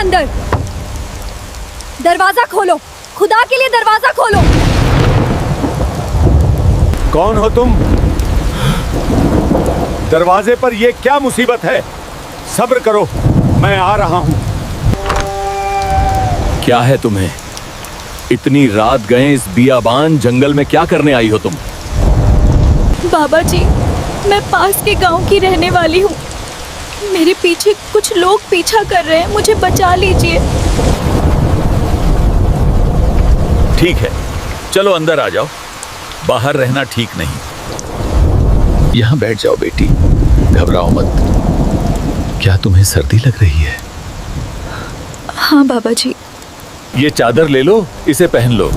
अंदर। दरवाजा खोलो, खुदा के लिए दरवाजा खोलो। कौन हो तुम? दरवाजे पर ये क्या मुसीबत है? सब्र करो, मैं आ रहा हूं। क्या है तुम्हें? इतनी रात गए इस बियाबान जंगल में क्या करने आई हो तुम? बाबा जी, मैं पास के गांव की रहने वाली हूँ। मेरे पीछे कुछ लोग पीछा कर रहे हैं, मुझे बचा लीजिए। ठीक है, चलो अंदर आ जाओ। बाहर रहना ठीक नहीं। यहाँ बैठ जाओ बेटी, घबराओ मत। क्या तुम्हें सर्दी लग रही है? हाँ बाबा जी। ये चादर ले लो, इसे पहन लो।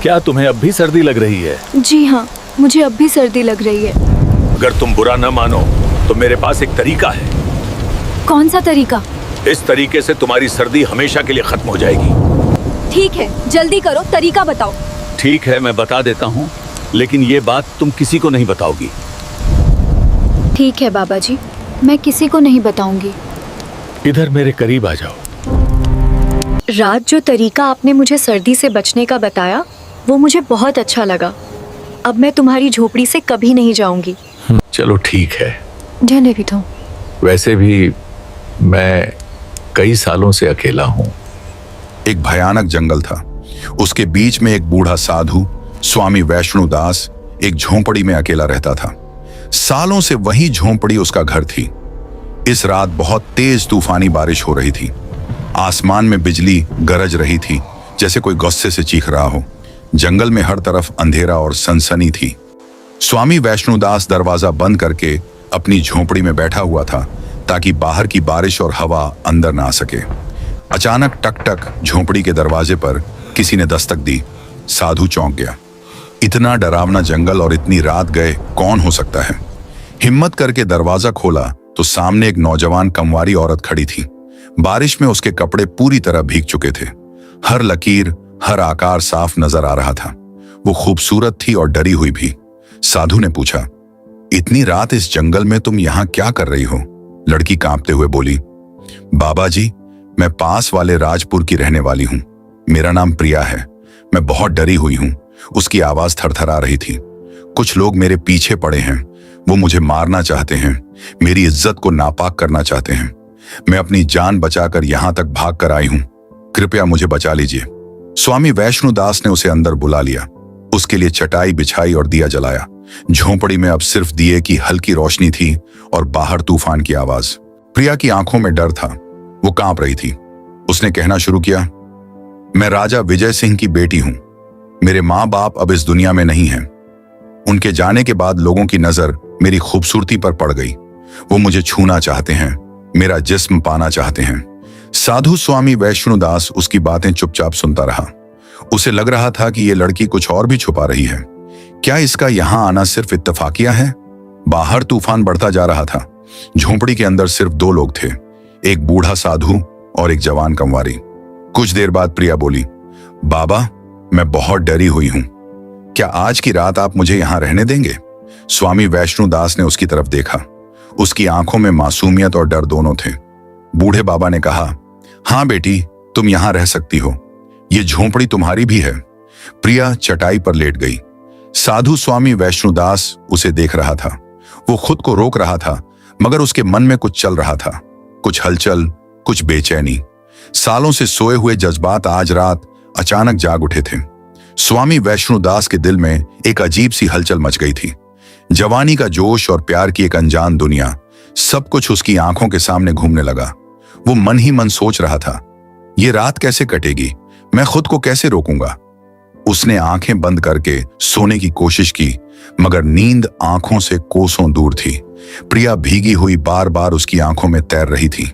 क्या तुम्हें अब भी सर्दी लग रही है? जी हाँ, मुझे अब भी सर्दी लग रही है। अगर तुम बुरा न मानो तो मेरे पास एक तरीका है। कौन सा तरीका? इस तरीके से तुम्हारी सर्दी हमेशा के लिए खत्म हो जाएगी। ठीक है, जल्दी करो, तरीका बताओ। ठीक है, मैं बता देता हूँ, लेकिन ये बात तुम किसी को नहीं बताओगी। ठीक है बाबा जी, मैं किसी को नहीं बताऊंगी। इधर मेरे करीब आ जाओ। रात जो तरीका आपने मुझे सर्दी से बचने का बताया, वो मुझे बहुत अच्छा लगा। अब मैं तुम्हारी झोपड़ी से कभी नहीं जाऊंगी। चलो ठीक है। जाने भी दो। वैसे भी मैं कई सालों से अकेला हूँ। एक भयानक जंगल था। उसके बीच में एक बूढ़ा साधु स्वामी वैष्णुदास एक झोंपड़ी में अकेला रहता था। सालों से वही झोंपड़ी उसका घर थी। इस रात बहुत तेज तूफानी बारिश हो रही थी। आसमान में बिजली गरज रही थी, जैसे कोई गुस्से से चीख रहा हो। जंगल में हर तरफ अंधेरा और सनसनी थी। स्वामी वैष्णुदास दरवाजा बंद करके अपनी झोंपड़ी में बैठा हुआ था, ताकि बाहर की बारिश और हवा अंदर ना आ सके। अचानक टक टक झोंपड़ी के दरवाजे पर किसी ने दस्तक दी। साधु चौंक गया। इतना डरावना जंगल और इतनी रात गए कौन हो सकता है? हिम्मत करके दरवाजा खोला तो सामने एक नौजवान कंवारी औरत खड़ी थी। बारिश में उसके कपड़े पूरी तरह भीग चुके थे। हर लकीर, हर आकार साफ नजर आ रहा था। वो खूबसूरत थी और डरी हुई भी। साधु ने पूछा, इतनी रात इस जंगल में तुम यहाँ क्या कर रही हो? लड़की कांपते हुए बोली, बाबा जी, मैं पास वाले राजपुर की रहने वाली हूँ। मेरा नाम प्रिया है। मैं बहुत डरी हुई हूँ। उसकी आवाज थरथरा रही थी। कुछ लोग मेरे पीछे पड़े हैं। वो मुझे मारना चाहते हैं, मेरी इज्जत को नापाक करना चाहते हैं। मैं अपनी जान बचाकर यहाँ तक भाग कर आई हूँ। कृपया मुझे बचा लीजिए। स्वामी वैष्णुदास ने उसे अंदर बुला लिया। उसके लिए चटाई बिछाई और दिया जलाया। झोंपड़ी में अब सिर्फ दिए की हल्की रोशनी थी और बाहर तूफान की आवाज। प्रिया की आंखों में डर था। वो कांप रही थी। उसने कहना शुरू किया, मैं राजा विजय सिंह की बेटी हूं। मेरे माँ बाप अब इस दुनिया में नहीं हैं। उनके जाने के बाद लोगों की नजर मेरी खूबसूरती पर पड़ गई। वो मुझे छूना चाहते हैं, मेरा जिस्म पाना चाहते हैं। साधु स्वामी वैष्णुदास उसकी बातें चुपचाप सुनता रहा। उसे लग रहा था कि ये लड़की कुछ और भी छुपा रही है। क्या इसका यहां आना सिर्फ इत्तेफाकिया है? बाहर तूफान बढ़ता जा रहा था। झोंपड़ी के अंदर सिर्फ दो लोग थे, एक बूढ़ा साधु और एक जवान कंवारी। कुछ देर बाद प्रिया बोली, बाबा, मैं बहुत डरी हुई हूं। क्या आज की रात आप मुझे यहां रहने देंगे? स्वामी वैष्णुदास ने उसकी तरफ देखा। उसकी आंखों में मासूमियत और डर दोनों थे। बूढ़े बाबा ने कहा, हाँ बेटी, तुम यहां रह सकती हो। ये झोंपड़ी तुम्हारी भी है। प्रिया चटाई पर लेट गई। साधु स्वामी वैष्णुदास उसे देख रहा था। वो खुद को रोक रहा था, मगर उसके मन में कुछ चल रहा था। कुछ हलचल, कुछ बेचैनी। सालों से सोए हुए जज्बात आज रात अचानक जाग उठे थे। स्वामी वैष्णुदास के दिल में एक अजीब सी हलचल मच गई थी। जवानी का जोश और प्यार की एक अनजान दुनिया, सब कुछ उसकी आंखों के सामने घूमने लगा। वो मन ही मन सोच रहा था, ये रात कैसे कटेगी? मैं खुद को कैसे रोकूंगा? उसने आंखें बंद करके सोने की कोशिश की, मगर नींद आंखों से कोसों दूर थी। प्रिया भीगी हुई बार बार उसकी आंखों में तैर रही थी।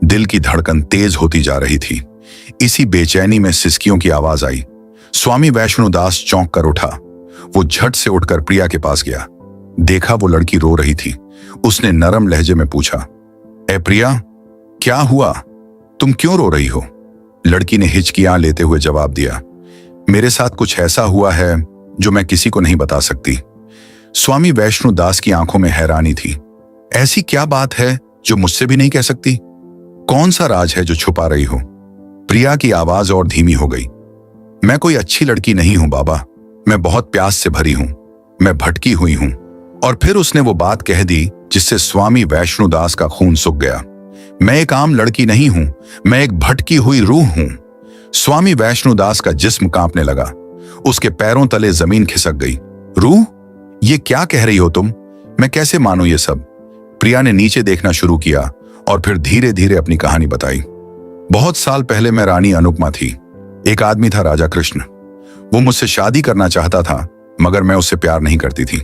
दिल की धड़कन तेज होती जा रही थी। इसी बेचैनी में सिसकियों की आवाज आई। स्वामी वैष्णुदास चौंक कर उठा। वो झट से उठकर प्रिया के पास गया। देखा वो लड़की रो रही थी। उसने नरम लहजे में पूछा, ए प्रिया, क्या हुआ? तुम क्यों रो रही हो? लड़की ने हिचकियां लेते हुए जवाब दिया, मेरे साथ कुछ ऐसा हुआ है जो मैं किसी को नहीं बता सकती। स्वामी वैष्णुदास की आंखों में हैरानी थी। ऐसी क्या बात है जो मुझसे भी नहीं कह सकती? कौन सा राज है जो छुपा रही हो? प्रिया की आवाज और धीमी हो गई। मैं कोई अच्छी लड़की नहीं हूं बाबा, मैं बहुत प्यास से भरी हूं, मैं भटकी हुई हूं। और फिर उसने वो बात कह दी जिससे स्वामी वैष्णुदास का खून सूख गया। मैं एक आम लड़की नहीं हूं, मैं एक भटकी हुई रूह हूं। स्वामी वैष्णुदास का जिस्म कांपने लगा, उसके पैरों तले जमीन खिसक गई। रूह? ये क्या कह रही हो तुम? मैं कैसे मानूं ये सब? प्रिया ने नीचे देखना शुरू किया और फिर धीरे धीरे अपनी कहानी बताई। बहुत साल पहले मैं रानी अनुपमा थी। एक आदमी था राजा कृष्ण। वो मुझसे शादी करना चाहता था, मगर मैं उससे प्यार नहीं करती थी।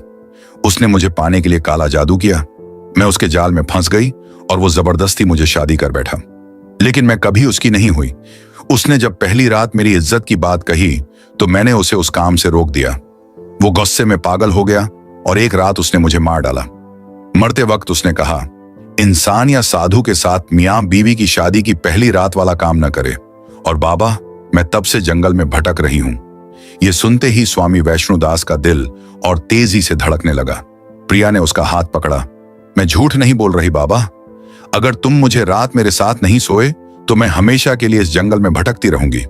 उसने मुझे पाने के लिए काला जादू किया। मैं उसके जाल में फंस गई और वो जबरदस्ती मुझे शादी कर बैठा। लेकिन मैं कभी उसकी नहीं हुई। उसने जब पहली रात मेरी इज्जत की बात कही तो मैंने उसे उस काम से रोक दिया। वो गुस्से में पागल हो गया और एक रात उसने मुझे मार डाला। मरते वक्त उसने कहा, इंसान या साधु के साथ मियां बीवी की शादी की पहली रात वाला काम न करे। और बाबा, मैं तब से जंगल में भटक रही हूं। ये सुनते ही स्वामी वैष्णुदास का दिल और तेजी से धड़कने लगा। प्रिया ने उसका हाथ पकड़ा। मैं झूठ नहीं बोल रही बाबा, अगर तुम मुझे रात मेरे साथ नहीं सोए तो मैं हमेशा के लिए इस जंगल में भटकती रहूंगी।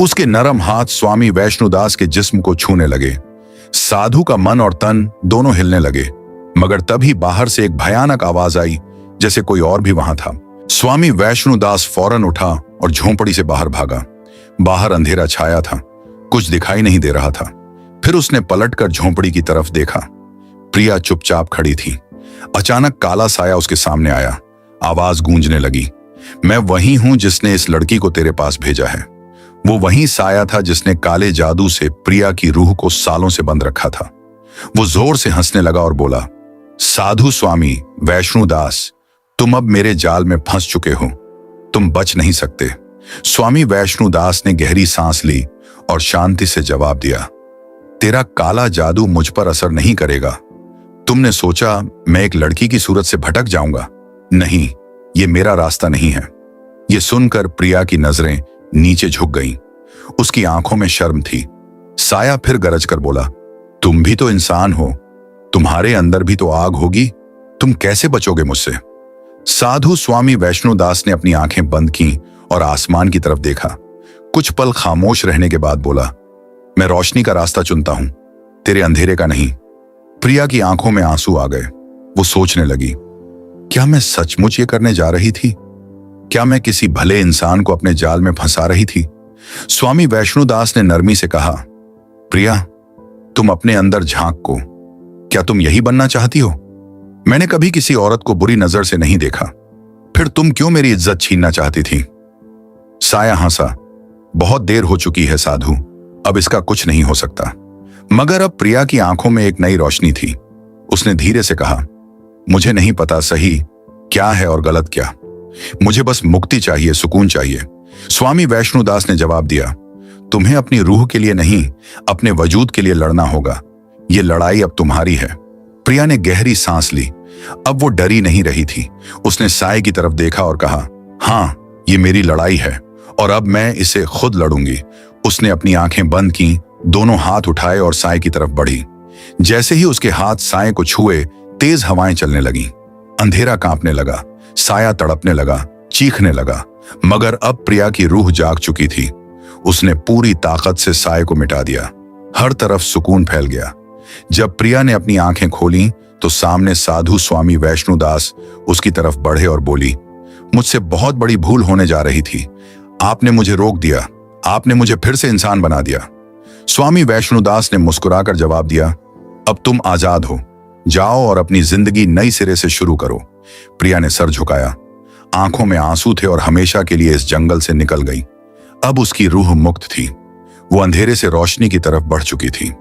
उसके नरम हाथ स्वामी वैष्णुदास के जिस्म को छूने लगे। साधु का मन और तन दोनों हिलने लगे, मगर तभी बाहर से एक भयानक आवाज आई, जैसे कोई और भी वहां था। स्वामी वैष्णुदास फौरन उठा और झोंपड़ी से बाहर भागा। बाहर अंधेरा छाया था, कुछ दिखाई नहीं दे रहा था। फिर उसने पलटकर झोंपड़ी की तरफ देखा। प्रिया चुपचाप खड़ी थी। अचानक काला साया उसके सामने आया। आवाज गूंजने लगी, मैं वही हूं जिसने इस लड़की को तेरे पास भेजा है। वो वही साया था जिसने काले जादू से प्रिया की रूह को सालों से बंद रखा था। वो जोर से हंसने लगा और बोला, साधु स्वामी वैष्णुदास, तुम अब मेरे जाल में फंस चुके हो, तुम बच नहीं सकते। स्वामी वैष्णुदास ने गहरी सांस ली और शांति से जवाब दिया, तेरा काला जादू मुझ पर असर नहीं करेगा। तुमने सोचा मैं एक लड़की की सूरत से भटक जाऊंगा? नहीं, ये मेरा रास्ता नहीं है। ये सुनकर प्रिया की नजरें नीचे झुक गईं। उसकी आंखों में शर्म थी। साया फिर गरज कर बोला, तुम भी तो इंसान हो, तुम्हारे अंदर भी तो आग होगी, तुम कैसे बचोगे मुझसे? साधु स्वामी वैष्णुदास ने अपनी आंखें बंद की और आसमान की तरफ देखा। कुछ पल खामोश रहने के बाद बोला, मैं रोशनी का रास्ता चुनता हूं, तेरे अंधेरे का नहीं। प्रिया की आंखों में आंसू आ गए। वो सोचने लगी, क्या मैं सचमुच ये करने जा रही थी? क्या मैं किसी भले इंसान को अपने जाल में फंसा रही थी? स्वामी वैष्णुदास ने नरमी से कहा, प्रिया, तुम अपने अंदर झांक को, क्या तुम यही बनना चाहती हो? मैंने कभी किसी औरत को बुरी नजर से नहीं देखा, फिर तुम क्यों मेरी इज्जत छीनना चाहती थी? साया हंसा, बहुत देर हो चुकी है साधु, अब इसका कुछ नहीं हो सकता। मगर अब प्रिया की आंखों में एक नई रोशनी थी। उसने धीरे से कहा, मुझे नहीं पता सही क्या है और गलत क्या, मुझे बस मुक्ति चाहिए, सुकून चाहिए। स्वामी वैष्णुदास ने जवाब दिया, तुम्हें अपनी रूह के लिए नहीं, अपने वजूद के लिए लड़ना होगा। ये लड़ाई अब तुम्हारी है। प्रिया ने गहरी सांस ली। अब वो डरी नहीं रही थी। उसने साय की तरफ देखा और कहा, हाँ, ये मेरी लड़ाई है और अब मैं इसे खुद लड़ूंगी। उसने अपनी आंखें बंद की, दोनों हाथ उठाए और साय की तरफ बढ़ी। जैसे ही उसके हाथ साय को छुए, तेज हवाएं चलने लगीं। अंधेरा कांपने लगा, साया तड़पने लगा, चीखने लगा। मगर अब प्रिया की रूह जाग चुकी थी। उसने पूरी ताकत से साय को मिटा दिया। हर तरफ सुकून फैल गया। जब प्रिया ने अपनी आंखें खोली तो सामने साधु स्वामी वैष्णुदास उसकी तरफ बढ़े और बोली, मुझसे बहुत बड़ी भूल होने जा रही थी। आपने मुझे रोक दिया, आपने मुझे फिर से इंसान बना दिया। स्वामी वैष्णुदास ने मुस्कुराकर जवाब दिया, अब तुम आजाद हो, जाओ और अपनी जिंदगी नई सिरे से शुरू करो। प्रिया ने सर झुकाया। आंखों में आंसू थे और हमेशा के लिए इस जंगल से निकल गई। अब उसकी रूह मुक्त थी। वो अंधेरे से रोशनी की तरफ बढ़ चुकी थी।